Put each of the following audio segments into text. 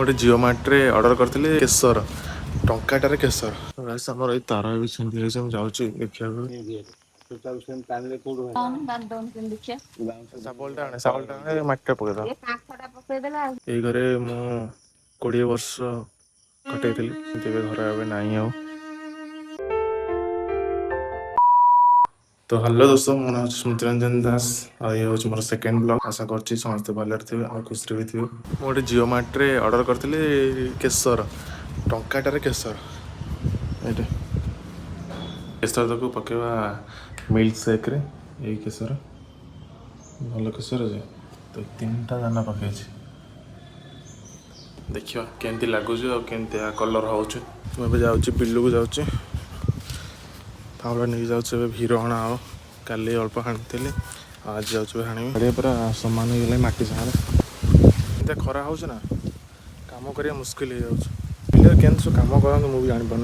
गोटे जिओ मार्ट रे ऑर्डर करथिले केसर टंकाटारे केसर गाइस हमर एई तारा भी छंदी है हम जाउची देखिया साबलटा आने माटी पकेदा एई घरे मु 20 वर्ष कटैथिली तेबे घर आबे नाही आउ। तो हेलो दोस्तों मो नाम स्मृति रंजन दास और ये हूँ मोर सेकेंड ब्लॉग। आशा करछि समस्त भलरे थे और खुशी भी थे। गोटे जिओ मार्ट रे ऑर्डर करथिले केसर टंकाटारे केसर एटे केसर तक पकेवा मिल्क शेक रे यही केसर भल केसर जे तो 3टा दाना पकई देखिए केमती लगुच और केमती कलर हो मुझे बिलू को जाऊँ नहीं जाऊँ भीर हणा हो काली अल्प हाणी आज जाऊँ हाणी पूरा सामान हो माटी सागर खरा हो कम कर मुस्किल हो जाए सब कम कर मुझे जापार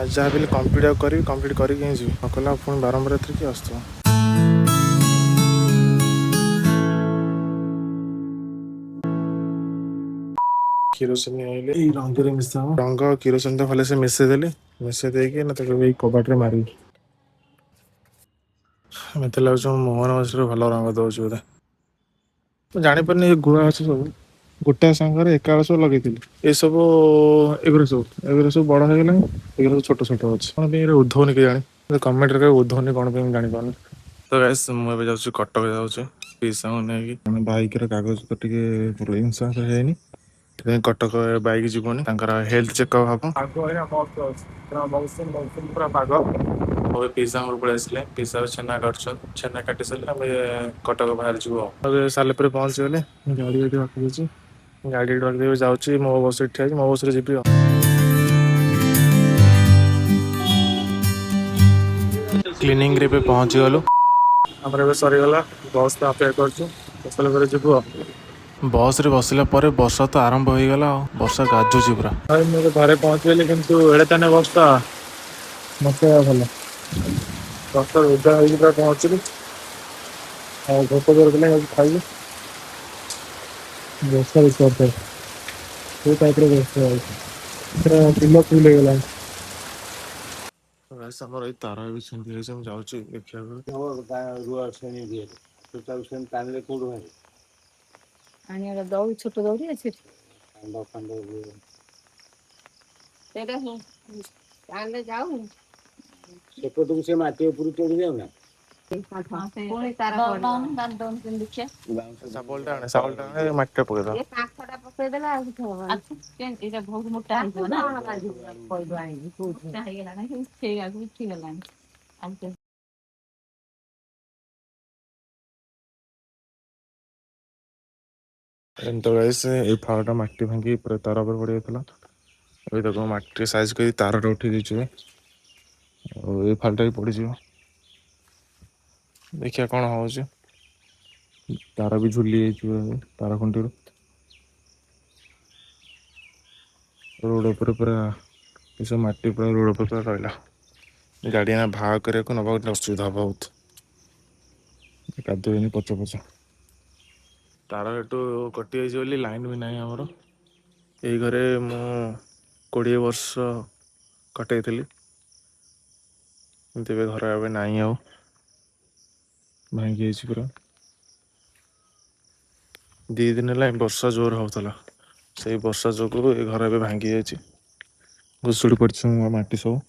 आज जहाँ भी कम्प्लीट कम्प्लीट करके जी नकला पुणी बारंबार किए आस किरोसिन आइले रंग मिसा रंग किरोसिन तो भले से मिसेदेली मिसे देकी ना कबाटे मारी मत लगे मोहन मछली भल रंग दौर बोधे जापारे गुआ अच्छे सब गोटे सांगे एका सब लगे ये सब एगुरा सब बड़ हो गला सब छोट छोट अच्छे कौन उद्धवनी के जानी कमेंट उद्धवनी कौन जापार तो गाइस मुझे जाऊँ कटक जाऊँ पीसा नहीं बाइक कागज तो टे इन्ସୁरान्स है कटक बाइक जीवनी हेल्थ चेकअप हम पिज्जा पड़े आसे पिज्जा छेना काटुन छेना काटी सारे कटक बाहर जीव सालेपुर पहुँच गले गाड़ी रखी गाड़ी रखी जाऊँगी मो बस ठिया मो बस जी क्लिनिंग रे पे पहुँची गलु आमर सरीगला बस तो अपेक्षा कर जीव बस रे बसला वर्षा तो आरंभ हो गला वर्षा गाजुची पूरा मुझे घरे पहुँचली किंतु एड़े ताने बसता मत भल बस उदा हो पूरा पहुँचली भोक जोर खाइली बस टाइप बिल फुल हो गला तारा भी जाऊँ देखा आणि दौड़ी छोट दौड़ी अच्छे जाऊ ସେପଟକୁ ସେ ମାଟି ଉପରୁ ଚଢି ଯାଉ ନା माटी पकेदा बहुत मोटा है तो गाइस ये फाड़टा माटी भांगी पूरा तार पर पड़ जाता अभी तक माटी साइज कर तार उठे ये फालटा भी पड़ देखिए कौन हो तार भी झुली तार खुंटी रोड पर पूरा सब माटी पूरा रोड पर पूरा रहा गाड़ी ना भाग करने नवा असुविधा बहुत कादुनी पच पच तार एटू कटि जाइए लाइन भी नहीं आमर यही घरे मु 20 वर्ष कटैली तेबे घर आबे नहीं आउ भांगी पूरा 2 दिन है वर्षा जोर होता से वर्षा जो ये घर ए भांगी घुषुड़ी पड़ी माटी सब